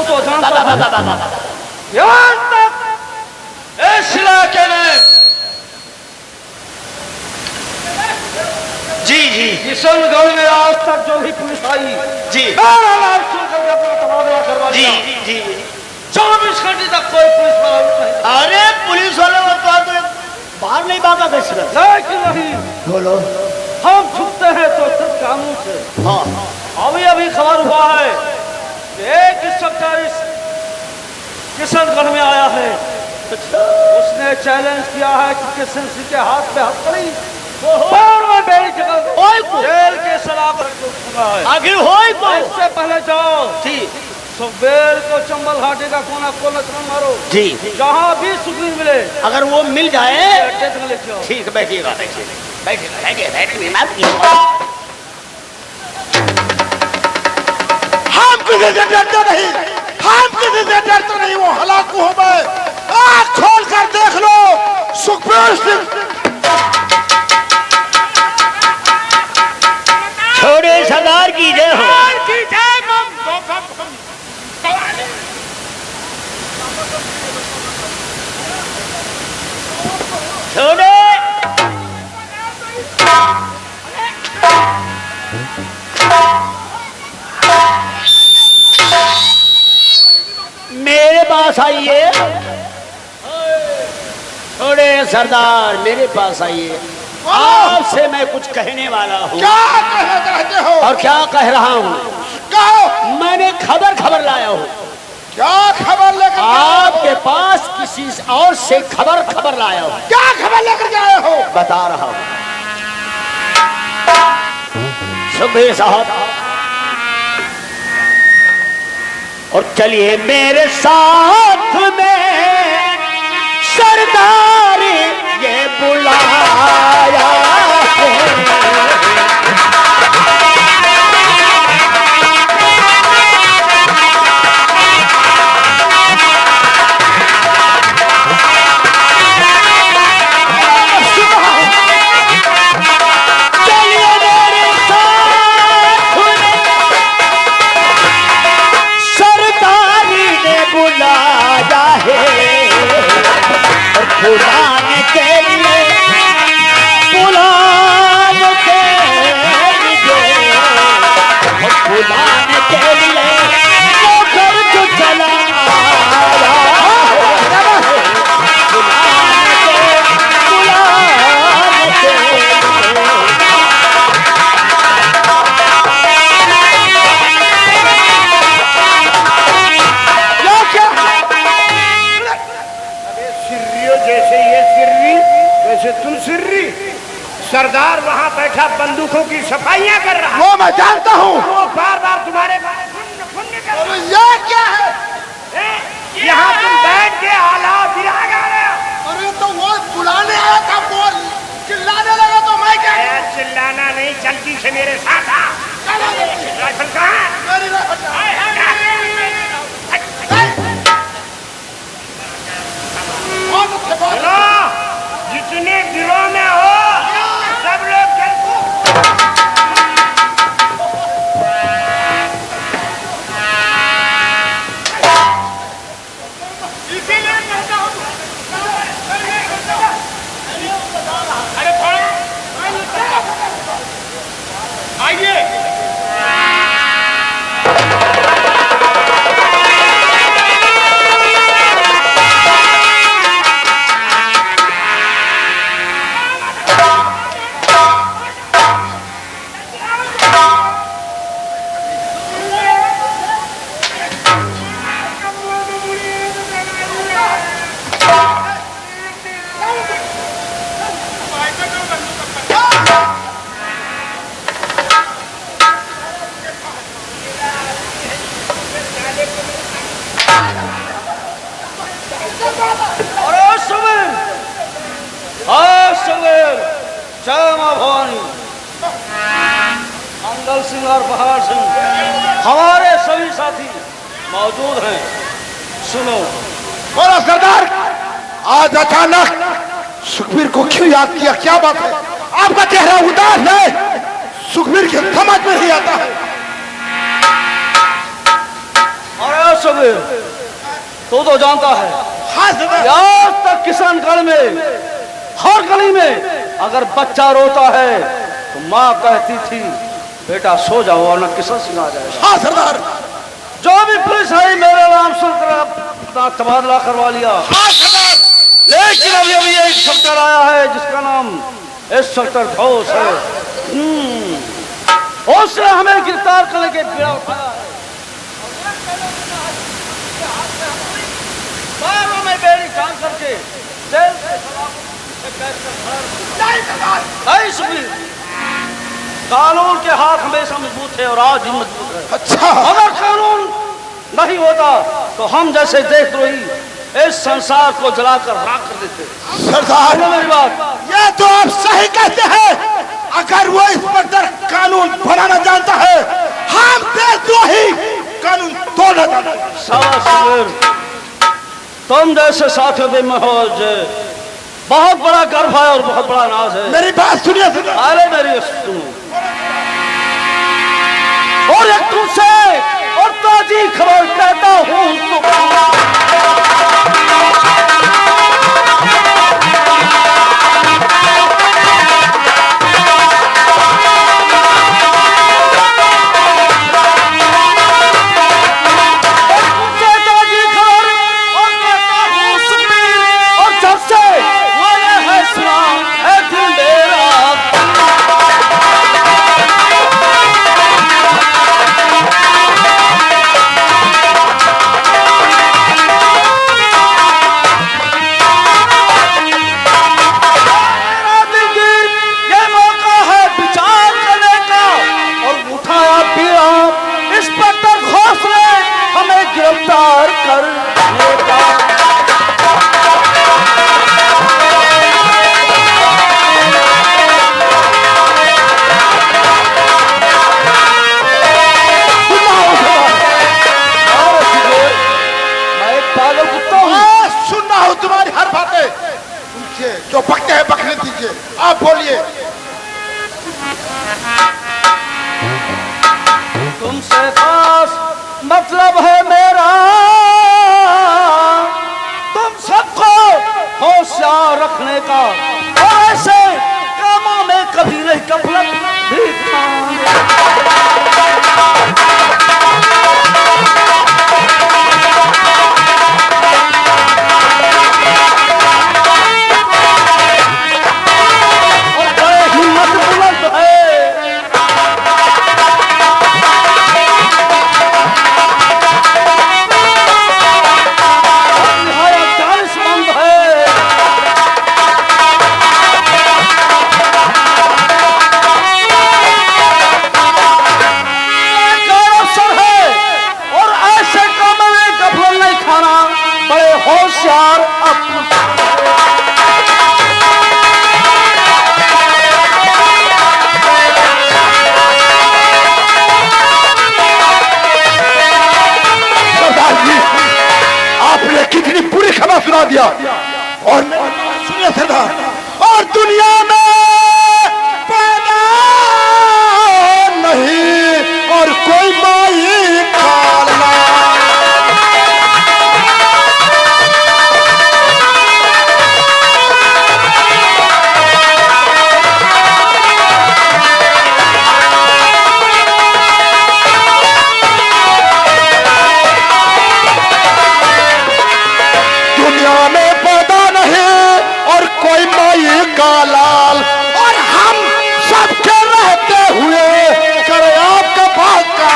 तो जानता यहाँ तक इस इलाके में जी जी किशनगढ़ में आज तक जो भी पुलिस आई जी जी जी 24 घंटे तक कोई पुलिस वाला नहीं। अरे पुलिस वाले तो बाहर नहीं भागा कैसे? लेकिन नहीं बोलो। हम छुपते हैं तो सिर्फ कानून से। हाँ अभी अभी खबर हुआ है कि एक इंस्पेक्टर इस किशनगढ़ में आया है। उसने चैलेंज किया है कि किशन सिंह के हाथ में हथकड़ी और में बेड़ी जगह जेल के सलाब है। आखिर हो इससे पहले जाओ जी सुखबीर को चंबल घाटी का कोना कोना मारो जी जहाँ भी सुखबीर मिले अगर वो मिल जाए अड्डे तक ले जाओ। ठीक है, बैठिएगा बैठिए हम किसी से डरते नहीं, हम किसी से डरते नहीं। वो हलाकू हो गए, आँख खोल कर देख लो सुखबीर सिंह। छोड़े सरदार की जय हो। छोड़े मेरे पास आइए। छोड़े सरदार मेरे पास आइए। आपसे मैं कुछ कहने वाला हूँ। क्या कहना चाहते हो? और क्या कह रहा हूँ? कहो। मैंने खबर लाया हूँ। क्या खबर लेकर आपके पास किसी और से खबर लाया हूँ। क्या खबर लेकर के आए हो? बता रहा हूँ। सुखबीर साहब और चलिए मेरे साथ में, सरदार ये बुलाया बुलाने के लिए नौकर जो चला तुम सिर्री सरदार वहाँ बैठा बंदूकों की सफाइयाँ कर रहा है। वो मैं जानता हूँ। वो बार बार तुम्हारे बारे और ये क्या है? यहाँ तुम बैठ के आला गिरा गा रहे हो। अरे तो वो बुलाने आया था, बोल चिल्लाने लगा तो मैं क्या? चिल्लाना नहीं, जल्दी से मेरे साथ आ। राइफल कहाँ है? मेरी राइफल जितने गिरोह में हो सब लोग इसीलिए कहता हूँ। अरे आइए। मंगल सिंह और बहार सिंह हमारे सभी साथी मौजूद हैं। सुनो। बोलो सरदार, आज अचानक सुखबीर को क्यों याद किया, क्या बात है? आपका चेहरा उदास है, सुखबीर की समझ में नहीं आता है। अरे सुखबीर, तू तो जानता है हाँ सरदार। आज तक किसानगढ़ में हर गली में अगर बच्चा रोता है तो माँ कहती थी बेटा सो जाओ वरना किसान सिंह आ जाएगा। हाँ सरदार। जो भी पुलिस आई मेरा नाम सुनकर अपना तबादला करवा लिया। हाँ सरदार। लेकिन अभी अभी एक इंस्पेक्टर आया है जिसका नाम इंस्पेक्टर घोष है। उसने हमें गिरफ्तार करने के पीड़ा उठाया है। बारों में बेड़ी टांग करके जेल से नहीं सुखबीर, कानून के हाथ हमेशा मजबूत है और आज भी मजबूत है। अच्छा। अगर कानून नहीं होता तो हम जैसे देशद्रोही इस संसार को जलाकर राख कर देते। सरदार सुनो मेरी बात। ये तो आप सही कहते हैं। अगर वो इंस्पेक्टर कानून बनाना जानता है, हम देशद्रोही कानून तोड़ना जानते हैं। शाबाश सुखबीर, तुम जैसे साथियों पे मुझे बहुत बड़ा गर्व है और बहुत बड़ा नाज है। मेरी बात सुनिए सरदार। अरे मेरी सुनो, और एक तुमसे और ताजी खबर कहता हूँ गिरफ्तार करने का। मैं एक पागल कुत्ता हूँ। सुनना हो तुम्हारी हर बातें। उनसे जो बकते हैं बकने दीजिए, आप बोलिए। तुमसे खास मतलब है मेरा, तुम सबको होशियार रखने का और ऐसे कामों में कभी नहीं गफलत भी और बड़े हिम्मत बुलंद है। होशियार सरदार जी, आपने कितनी पूरी खबर सुना दिया। और सुनिए सरदार, और दुनिया में पैदा नहीं और कोई माई खाना। का लाल और हम सबके रहते हुए करे आपका बाका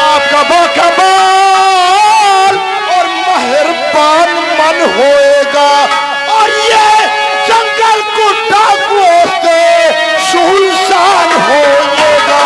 आपका बाका बाल और मेहरबान मन होएगा और ये जंगल को डाकुओं से सुनसान होएगा।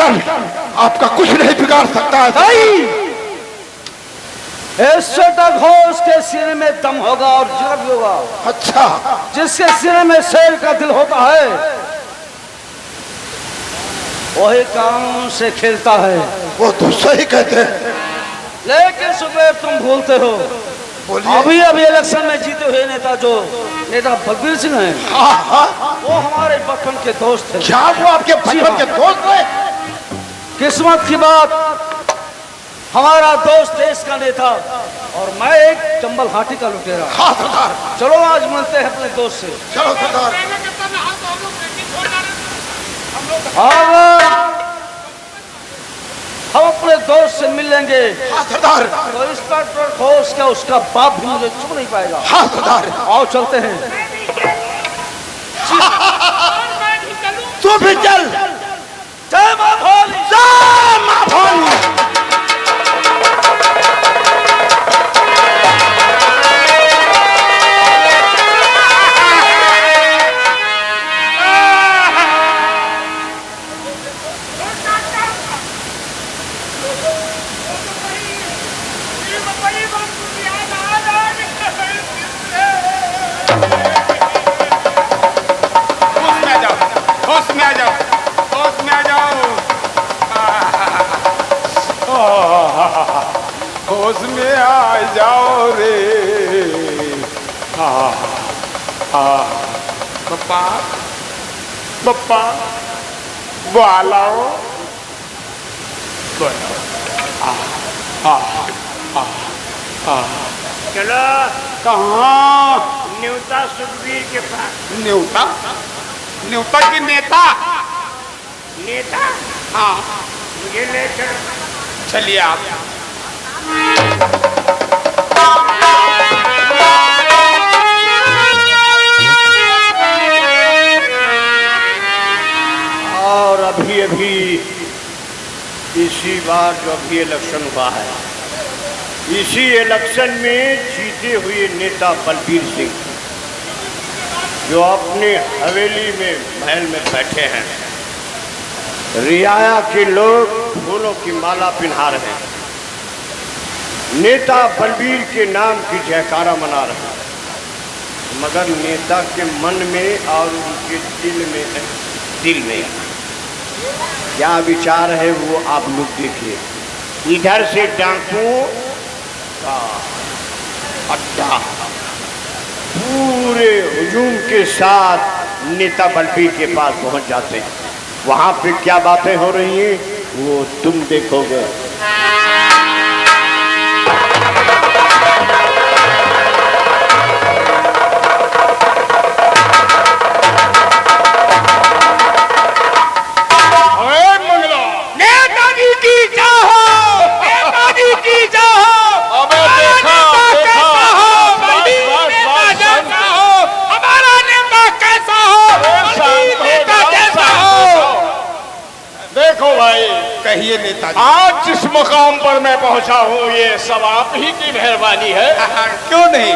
दल आपका कुछ नहीं बिगाड़ सकता है। नहीं, श्वेता घोष के सीने में दम होगा और जिगर भी होगा। अच्छा, जिसके सीने में शेर का दिल होता है वही कानून से खेलता है। वो तो सही कहते हैं। लेकिन सुबह तुम भूलते हो, अभी अभी इलेक्शन में जीते हुए नेता जो नेता बलबीर सिंह है, वो हमारे बचपन के दोस्त थे। क्या वो आपके बचपन के दोस्त हैं? किस्मत की बात, हमारा दोस्त देश का नेता और मैं एक चंबल हाटी का लुटेरा। हाँ सरदार, चलो आज मिलते हैं अपने दोस्त से। चलो सरदार। अगर हम अपने दोस्त से मिल लेंगे हाँ सरदार। तो इंस्पेक्टर घोष का उसका बाप भी मुझे छू नहीं पाएगा। हाँ सरदार। आओ चलते हैं। तू भी चल। जय मां भोली। जय मां भोली। होश में आ जाओ रे। पप्पा पप्पा बोलाओ। चलो कहाँ? न्योता सुखबीर के पास। न्योता? न्योता की नेता? नेता? हाँ, मुझे ले चलो। चलिए आप। और अभी अभी इसी बार जो अभी इलेक्शन हुआ है, इसी इलेक्शन में जीते हुए नेता बलबीर सिंह जो अपने हवेली में महल में बैठे हैं, रियाया के लोग फूलों की माला पिन्हा रहे हैं, नेता बलबीर के नाम की जयकारा मना रहे हैं, मगर नेता के मन में और उनके दिल में क्या विचार है वो आप लोग देखिए। इधर से डाकुओं का अड्डा पूरे हुजूम के साथ नेता बलबीर के पास पहुंच जाते हैं। वहां पे क्या बातें हो रही हैं वो तुम देखोगे। नेताजी की चाहो, नेताजी की चाहो। अबे देखा हमारा नेता कैसा हो, नेता कैसा हो। देखो भाई, कहिए नेताजी। आज जिस मुकाम पर मैं पहुंचा हूँ ये सब आप ही की मेहरबानी है। क्यों नहीं,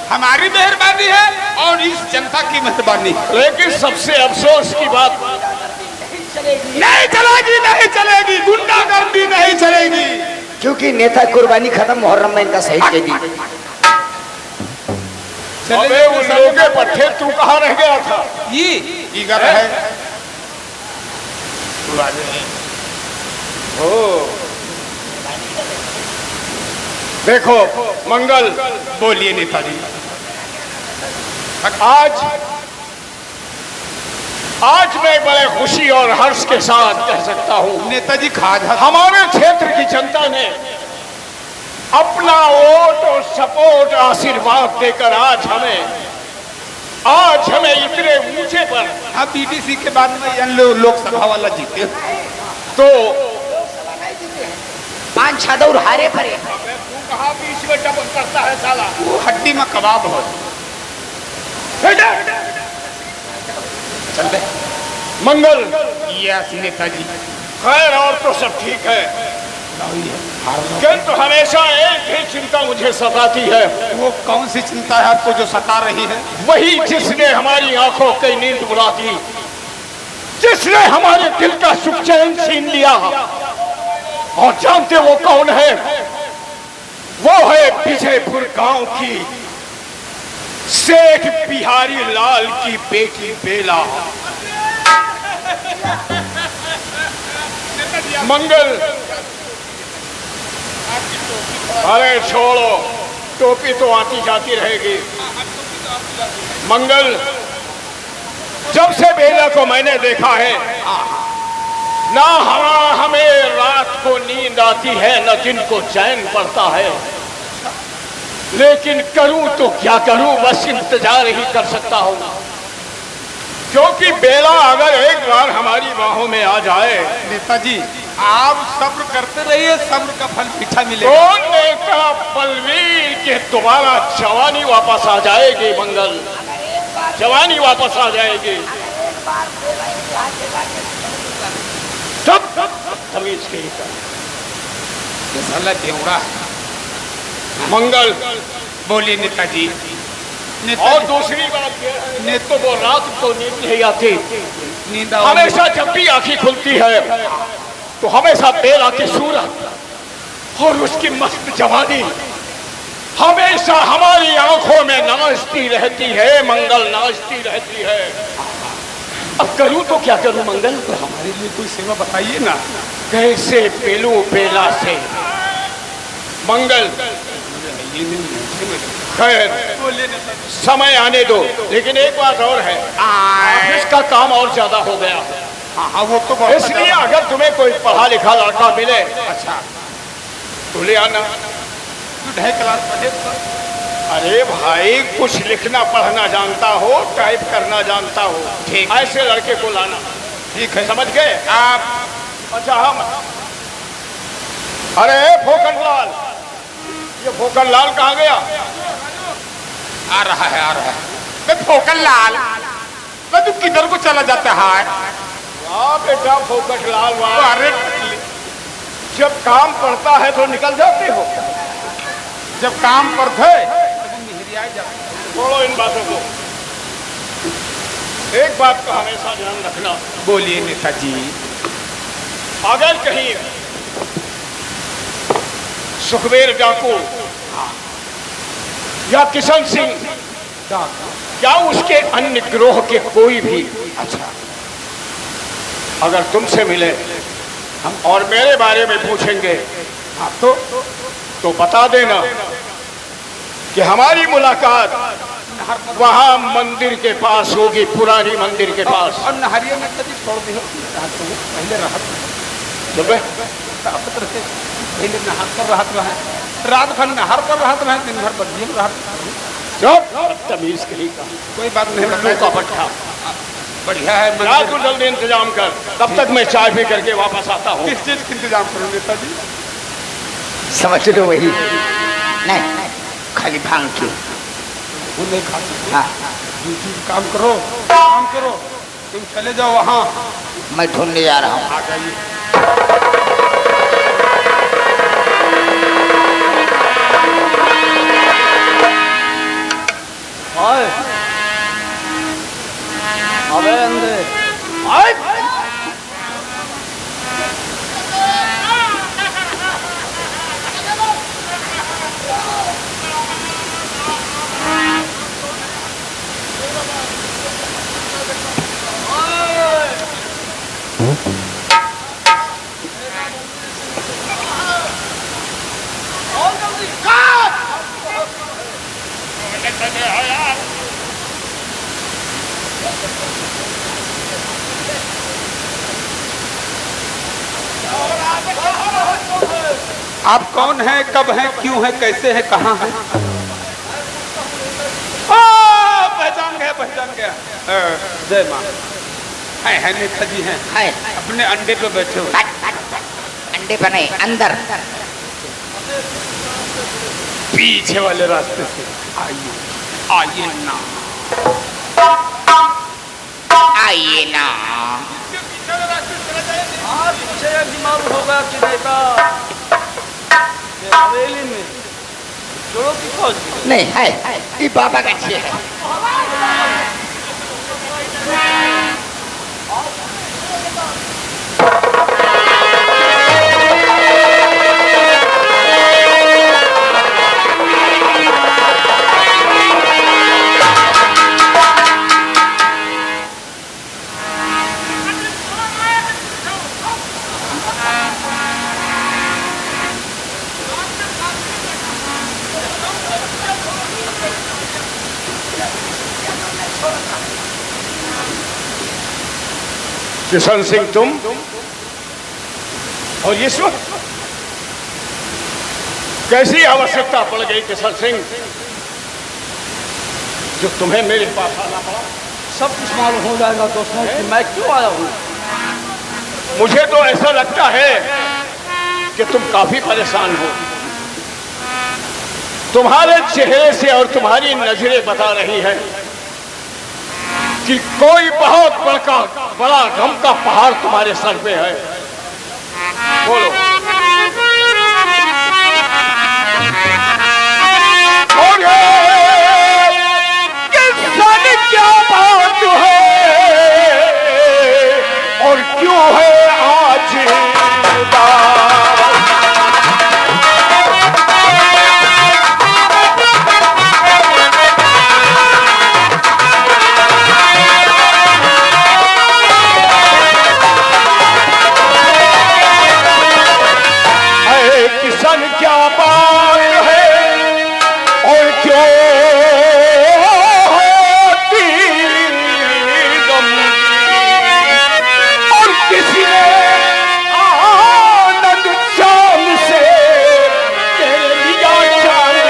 हमारी मेहरबानी है और इस जनता की मेहरबानी। लेकिन सबसे अफसोस की बात, नहीं चलेगी, नहीं चलेगी, गुंडागर्दी नहीं चलेगी। क्योंकि नेता कुर्बानी खत्म, मुहर्रम में इनका शहीद दे दी। अबे उन लोगों के पट्टे तू कहाँ रह गया था? ये इगर है। ओ देखो मंगल, बोलिए नेताजी। आज मैं बड़े खुशी और हर्ष के साथ कह सकता हूँ नेताजी खाजा हमारे क्षेत्र की जनता ने अपना वोट और सपोर्ट आशीर्वाद देकर आज हमें इतने ऊंचे पर, हाँ बीडीसी के बाद में लोकसभा वाला जीते तो 5 छादौर हारे परे। तू कहाँ बीच में डबल करता है साला? वो हड्डी में कबाब हो। चलते मंगल, यस नेताजी। खैर और तो सब ठीक है, किंतु हमेशा एक ही चिंता मुझे सताती है। वो कौन सी चिंता है आपको जो सता रही है? वही जिसने हमारी आंखों की नींद उड़ा दी। जिसने हमारे दिल का सुख चैन छीन लिया। और जानते वो कौन है? वो है विजयपुर गांव की शेख बिहारी लाल की बेटी बेला। मंगल, अरे छोड़ो, टोपी तो आती जाती रहेगी। मंगल, जब से बेला को मैंने देखा है, ना हमें रात को नींद आती है, न दिन को चैन पड़ता है। लेकिन करूं तो क्या करूं, बस इंतजार ही कर सकता हूं। क्योंकि बेला अगर एक बार हमारी बाहों में आ जाए। नेताजी, आप सब्र करते रहिए, सब्र का फल मीठा मिलेगा। तो नेता बलवीर के दोबारा जवानी वापस आ जाएगी। मंगल, जवानी वापस आ जाएगी। तब तमीज के ही साला घेवड़ा। मंगल, बोलिए नेताजी। और दूसरी बात ये है, तो वो रात को नींद नहीं आती। नींद हमेशा जब भी आंखें खुलती है तो हमेशा बेला की सूरत और उसकी मस्त जवानी हमेशा हमारी आंखों में नाचती रहती है। मंगल, नाचती रहती है। अब करूं तो क्या करूं मंगल? तो हमारे लिए कोई सेवा बताइए ना। कैसे पेलू बेला से? मंगल, खैर समय आने दो। लेकिन एक बात और है, इसका काम और ज्यादा हो गया। हाँ, वो तो बहुत इसलिए अगर तुम्हें कोई पढ़ा लिखा लड़का मिले, अच्छा तो ले आना। तू 2.5 क्लास पढ़े? अरे भाई, कुछ लिखना पढ़ना जानता हो, टाइप करना जानता हो, ठीक। ऐसे लड़के को लाना। ठीक है, समझ गए आप? अच्छा हम, अरे फोकनलाल, ये फोकनलाल कहाँ गया? आ रहा है, आ रहा है। मैं फोकनलाल, मैं तू किधर को चला जाता है? वाह बेटा फोकनलाल, वाह। अरे जब काम पड़ता है तो निकल जाते हो। जब काम पर थे छोड़ो इन बातों को। एक बात का हमेशा ध्यान रखना। बोलिए नेताजी। अगर कहीं सुखबीर डाकू या किशन सिंह या उसके अन्य गिरोह के कोई भी अच्छा, अगर तुमसे मिले और मेरे बारे में पूछेंगे, हाँ तो बता देना कि हमारी मुलाकात वहां मंदिर के पास होगी, पुरानी मंदिर के पास। और नहरिया में कभी छोड़ दी हो? पहले राहत सुबह रहे, पहले नहार कर राहत रहे, रात भर नहार कर राहत रहे, दिन भर बदली में राहत। तमीज कहीं का कोई बात नहीं, उल्लू का पट्टा। बढ़िया है। जा तू जल्दी इंतजाम कर, तब तक मैं चाय पी करके वापस आता हूँ। किस चीज का इंतजाम करूँ नेताजी? समझ लो वही नहीं, खाली भांग की। वो नहीं खाती। हाँ, काम करो, काम करो, तुम चले जाओ वहाँ। मैं ढूंढने जा रहा हूँ। आ जाइए। आए अबे अंधे, आए आप कौन हैं, कब हैं, क्यों हैं, कैसे हैं, कहाँ हैं? पहचान गया, पहचान गया। जय माँ। है नेताजी हैं। है अपने अंडे पे बैठे हुए। अंडे पर नहीं, अंदर। पीछे वाले रास्ते से आइए, आइए ना, आइए ना। पीछे दिमाग होगा कि नेता हवेली में जोड़ों की फौज नहीं है, ये बाबा का छे है। किशन सिंह तुम और इस वक्त कैसी आवश्यकता पड़ गई किशन सिंह जो तुम्हें मेरे पास आना पड़ा? सब कुछ मालूम हो जाएगा दोस्तों कि मैं क्यों आया हूँ। मुझे तो ऐसा लगता है कि तुम काफी परेशान हो। तुम्हारे चेहरे से और तुम्हारी नजरें बता रही हैं कि कोई बहुत बड़ा गम का पहाड़ तुम्हारे सर पे है। बोलो किसान क्या बात है और क्यों है आज किसान क्या बात है और क्यों और किसी ने आनंद शाम से तेरे लिया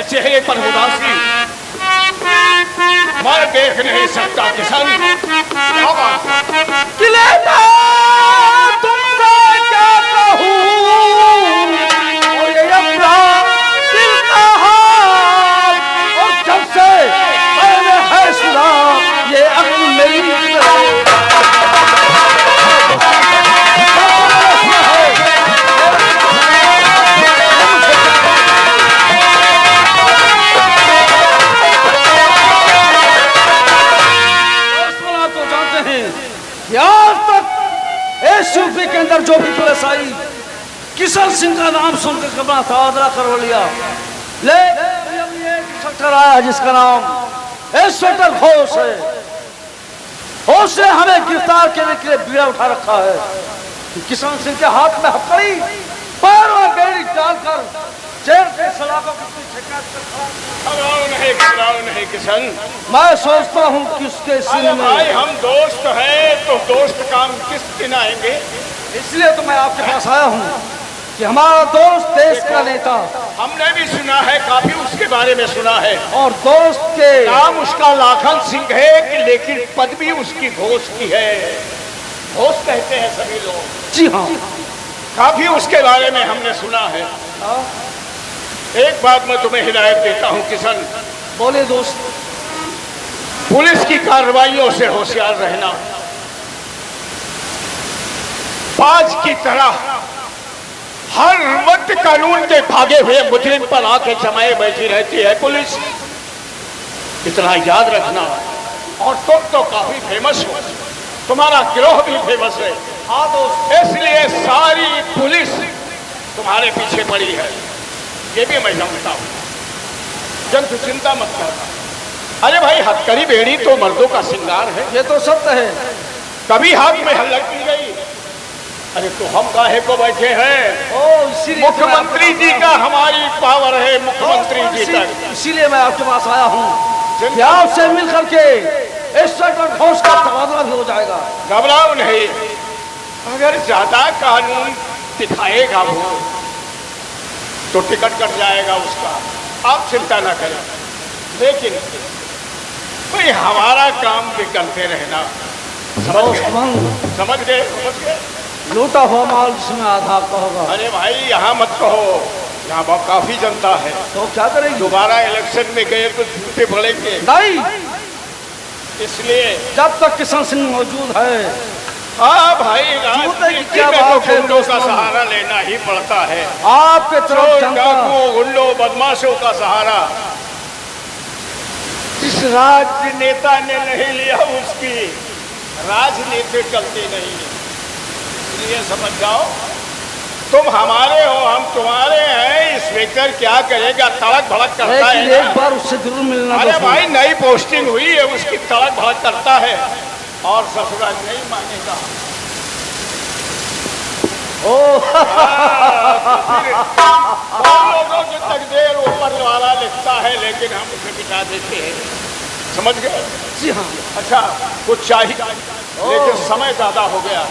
चेहरे पर उदासी मैं देख नहीं सकता किसान। तुमको क्या कहूँ और ये अपना दिल का हाल और जब से मैंने है सुना ये अक्ल मेरी आज तक इस यूपी के अंदर जो भी पुलिस आई किशन सिंह का नाम सुनकर कबा तादरा कर लिया। ले इंस्पेक्टर आया जिसका नाम इंस्पेक्टर घोष है। घोष ने हमें गिरफ्तार करने के लिए बीड़ा उठा रखा है। किशन सिंह के हाथ में हथकड़ी पैर और बेड़ी डालकर जेल के सलाखों को नहीं किशन। मैं सोचता हूँ कि उसके सीने में भाई हम दोस्त हैं तो दोस्त काम किस दिन आएंगे? इसलिए तो मैं आपके पास आया हूँ कि हमारा दोस्त देश का नेता। हमने भी सुना है, काफी उसके बारे में सुना है और दोस्त के नाम उसका लाखन सिंह है लेकिन पदवी उसकी घोष की है। घोष कहते हैं सभी लोग। जी हाँ, काफी उसके बारे में हमने सुना है। एक बात मैं तुम्हें हिदायत देता हूं किशन। बोले दोस्त। पुलिस की कार्रवाइयों से होशियार रहना। बाज की तरह हर वक्त कानून के भागे हुए मुजरिम पर आंखें जमाए बैठी रहती है पुलिस, इतना याद रखना। और तुम तो काफी फेमस हो, तुम्हारा गिरोह भी फेमस है। हाँ दोस्त, इसलिए सारी पुलिस तुम्हारे पीछे पड़ी है, ये भी मैं समझता हूँ। जब तू चिंता मत कर। अरे भाई हथकड़ी बेड़ी तो मर्दों का श्रृंगार है, ये तो सत्य है। कभी हाथ में हल्लक की गई। अरे तो हम काहे को बैठे हैं? मुख्यमंत्री जी का हमारी पावर है, मुख्यमंत्री जी तक। इसीलिए मैं आपके पास आया हूँ कि आपसे मिल करके इंस्पेक्टर घोष का तबादला भी हो जाएगा। घबराओ नहीं, अगर ज्यादा कानून दिखाएगा वो तो टिकट कट जाएगा उसका, आप चिंता ना करें। लेकिन भाई हमारा काम भी करते रहना। समझ गए? लूटा हुआ माल जिसमें आधा का होगा। अरे भाई यहाँ मत कहो, यहाँ बहुत काफी जनता है। तो क्या करेंगे? दोबारा इलेक्शन में गए तो झूठे पड़ेंगे नहीं, इसलिए जब तक किशन सिंह मौजूद है। हाँ भाई, राजनीति में तो गुंडों का सहारा लेना ही पड़ता है। आपके तरफ डाकुओं, गुंडों, बदमाशों का सहारा इस राजनेता ने नहीं लिया, उसकी राजनीति चलती नहीं। इसलिए समझ जाओ तुम हमारे हो, हम तुम्हारे हैं। इंस्पेक्टर क्या करेगा, तड़क भड़क करता है लेकिन ना। एक बार उससे जरूर मिलना। अरे भाई नई पोस्टिंग हुई है, उसकी तड़क भड़क करता है और ससुरा नहीं मानेगा। लोगों की तकदीर ऊपर वाला लिखता है, लेकिन हम उसे बिठा देते हैं। समझ गए? जी हाँ। अच्छा, कुछ चाहिए, लेकिन समय ज्यादा हो गया,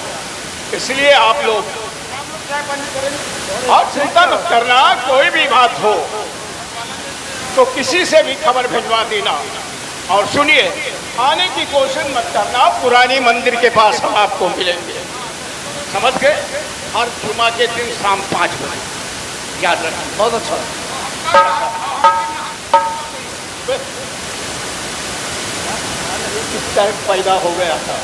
इसलिए आप लोग और चिंता मत करना। कोई भी बात हो तो किसी से भी खबर भिजवा देना। और सुनिए, आने की कोशिश मत करना, पुरानी मंदिर के पास हम आपको मिलेंगे। समझ गए? हर जुमा के दिन शाम 5 बजे, याद रखना। बहुत अच्छा। इस टाइम पैदा हो गया था।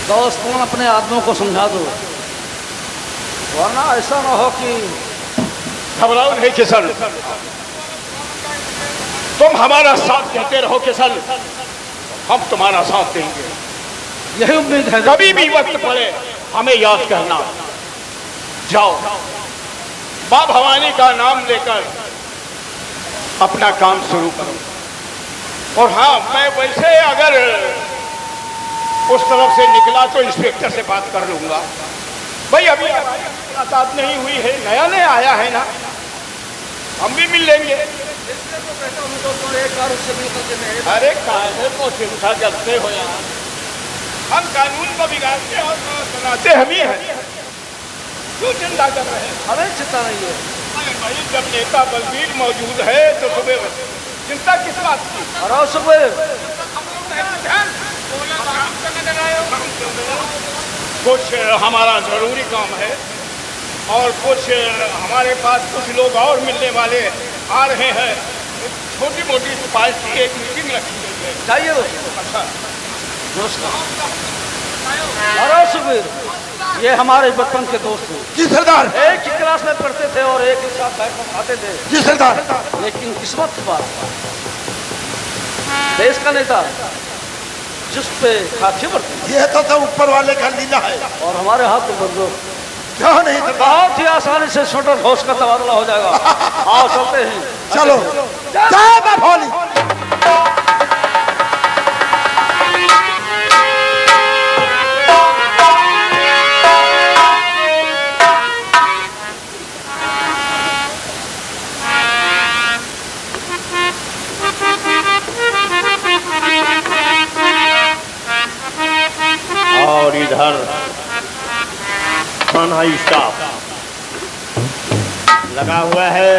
दोस्त, तुम अपने आदमियों को समझा दो, वरना ऐसा ना हो कि घबराओ नहीं किशन, तुम हमारा साथ देते रहो किशन, हम तुम्हारा साथ देंगे। यही उम्मीद है। कभी भी वक्त पड़े हमें याद करना। जाओ, मां भवानी का नाम लेकर अपना काम शुरू करो। और हाँ, मैं वैसे अगर उस तरफ से निकला तो इंस्पेक्टर से बात कर लूंगा। भाई अभी हमारी मुलाकात नहीं हुई है, नया नया आया है ना, हम भी मिल लेंगे। अरे काहे को चिंता करते हो यार, हम कानून को बिगाड़ते और बनाते हम ही हैं। क्यों चिंता कर रहे हैं? हमें चिंता नहीं है। अरे भाई, जब नेता बलबीर मौजूद है तो तुम्हें चिंता किस बात की? और सुबह कुछ हमारा जरूरी काम है और कुछ हमारे पास कुछ लोग और मिलने वाले आ रहे हैं। छोटी मोटी पार्टी एक मीटिंग रखी गई है। चाहिए दोस्त। अच्छा, अरे सुबीर, ये हमारे बचपन के दोस्त हैं। जी सरदार। एक ही क्लास में पढ़ते थे और एक ही साथ बैठ कर खाते थे। जी सरदार। लेकिन किस्मत की बात, देश का नेता जिस पे खाकी बढ़ती यह तो सब ऊपर वाले का लीला है। और हमारे हाथ में बंदूक, क्यों नहीं सरदार? बहुत ही आसानी से छोटा घोष का तबादला हो जाएगा। आओ चलते हैं। चलो, जय मां भवानी। और इधर थाना स्टाफ लगा हुआ है।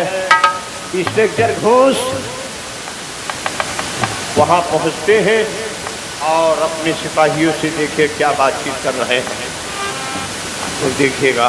इंस्पेक्टर घोष वहां पहुंचते हैं और अपने सिपाहियों से देखिए क्या बातचीत कर रहे हैं, तो देखिएगा।